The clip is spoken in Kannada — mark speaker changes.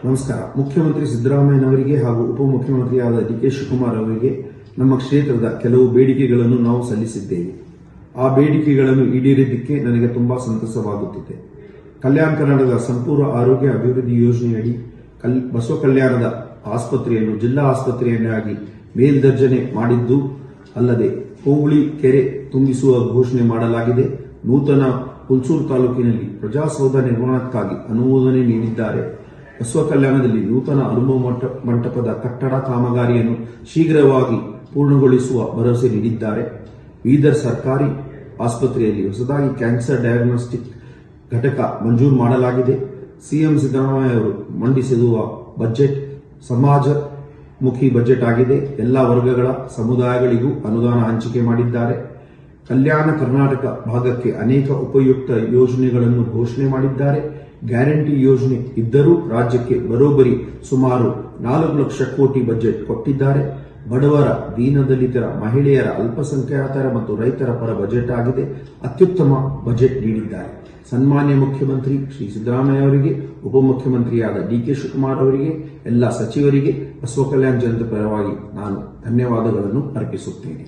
Speaker 1: ನಮಸ್ಕಾರ. ಮುಖ್ಯಮಂತ್ರಿ ಸಿದ್ದರಾಮಯ್ಯನವರಿಗೆ ಹಾಗೂ ಉಪಮುಖ್ಯಮಂತ್ರಿಯಾದ ಡಿ.ಕೆ. ಶಿವಕುಮಾರ್ ಅವರಿಗೆ ನಮ್ಮ ಕ್ಷೇತ್ರದ ಕೆಲವು ಬೇಡಿಕೆಗಳನ್ನು ನಾವು ಸಲ್ಲಿಸಿದ್ದೇವೆ. ಆ ಬೇಡಿಕೆಗಳನ್ನು ಈಡೇರಿದ್ದಕ್ಕೆ ನನಗೆ ತುಂಬಾ ಸಂತಸವಾಗುತ್ತಿದೆ. ಕಲ್ಯಾಣ ಕರ್ನಾಟಕದ ಸಂಪೂರ್ಣ ಆರೋಗ್ಯ ಅಭಿವೃದ್ಧಿ ಯೋಜನೆಯಡಿ ಬಸವ ಕಲ್ಯಾಣದ ಆಸ್ಪತ್ರೆಯನ್ನು ಜಿಲ್ಲಾ ಆಸ್ಪತ್ರೆಯನ್ನಾಗಿ ಮೇಲ್ದರ್ಜನೆ ಮಾಡಿದ್ದು ಅಲ್ಲದೆ ಹೋಬಳಿ ಕೆರೆ ತುಂಬಿಸುವ ಘೋಷಣೆ ಮಾಡಲಾಗಿದೆ. ನೂತನ ಹುಲ್ಸೂರು ತಾಲೂಕಿನಲ್ಲಿ ಪ್ರಜಾಸೌಧ ನಿರ್ಮಾಣಕ್ಕಾಗಿ ಅನುಮೋದನೆ ನೀಡಿದ್ದಾರೆ. ಬಸವ ಕಲ್ಯಾಣದಲ್ಲಿ ನೂತನ ಅನುಭವ ಮಂಟಪದ ಕಟ್ಟಡ ಕಾಮಗಾರಿಯನ್ನು ಶೀಘ್ರವಾಗಿ ಪೂರ್ಣಗೊಳಿಸುವ ಭರವಸೆ ನೀಡಿದ್ದಾರೆ. ಬೀದರ್ ಸರ್ಕಾರಿ ಆಸ್ಪತ್ರೆಯಲ್ಲಿ ಹೊಸದಾಗಿ ಕ್ಯಾನ್ಸರ್ ಡಯಾಗ್ನೋಸ್ಟಿಕ್ ಘಟಕ ಮಂಜೂರು ಮಾಡಲಾಗಿದೆ. ಸಿಎಂ ಸಿದ್ದರಾಮಯ್ಯ ಅವರು ಮಂಡಿಸಿರುವ ಬಜೆಟ್ ಸಮಾಜಮುಖಿ ಬಜೆಟ್ ಆಗಿದೆ. ಎಲ್ಲ ವರ್ಗಗಳ ಸಮುದಾಯಗಳಿಗೂ ಅನುದಾನ ಹಂಚಿಕೆ ಮಾಡಿದ್ದಾರೆ. ಕಲ್ಯಾಣ ಕರ್ನಾಟಕ ಭಾಗಕ್ಕೆ ಅನೇಕ ಉಪಯುಕ್ತ ಯೋಜನೆಗಳನ್ನು ಘೋಷಣೆ ಮಾಡಿದ್ದಾರೆ. ಗ್ಯಾರಂಟಿ ಯೋಜನೆ ಇದ್ದರೂ ರಾಜ್ಯಕ್ಕೆ ಬರೋಬ್ಬರಿ ಸುಮಾರು 4 ಲಕ್ಷ ಕೋಟಿ ಬಜೆಟ್ ಕೊಟ್ಟಿದ್ದಾರೆ. ಬಡವರ, ದೀನದಲಿತರ, ಮಹಿಳೆಯರ, ಅಲ್ಪಸಂಖ್ಯಾತರ ಮತ್ತು ರೈತರ ಪರ ಬಜೆಟ್ ಆಗಿದೆ. ಅತ್ಯುತ್ತಮ ಬಜೆಟ್ ನೀಡಿದ್ದಾರೆ. ಸನ್ಮಾನ್ಯ ಮುಖ್ಯಮಂತ್ರಿ ಶ್ರೀ ಸಿದ್ದರಾಮಯ್ಯ ಅವರಿಗೆ, ಉಪಮುಖ್ಯಮಂತ್ರಿಯಾದ ಡಿ.ಕೆ. ಶಿವಕುಮಾರ್ ಅವರಿಗೆ, ಎಲ್ಲ ಸಚಿವರಿಗೆ ಬಸವ ಕಲ್ಯಾಣ ಜನತೆ ಪರವಾಗಿ ನಾನು ಧನ್ಯವಾದಗಳನ್ನು ಅರ್ಪಿಸುತ್ತೇನೆ.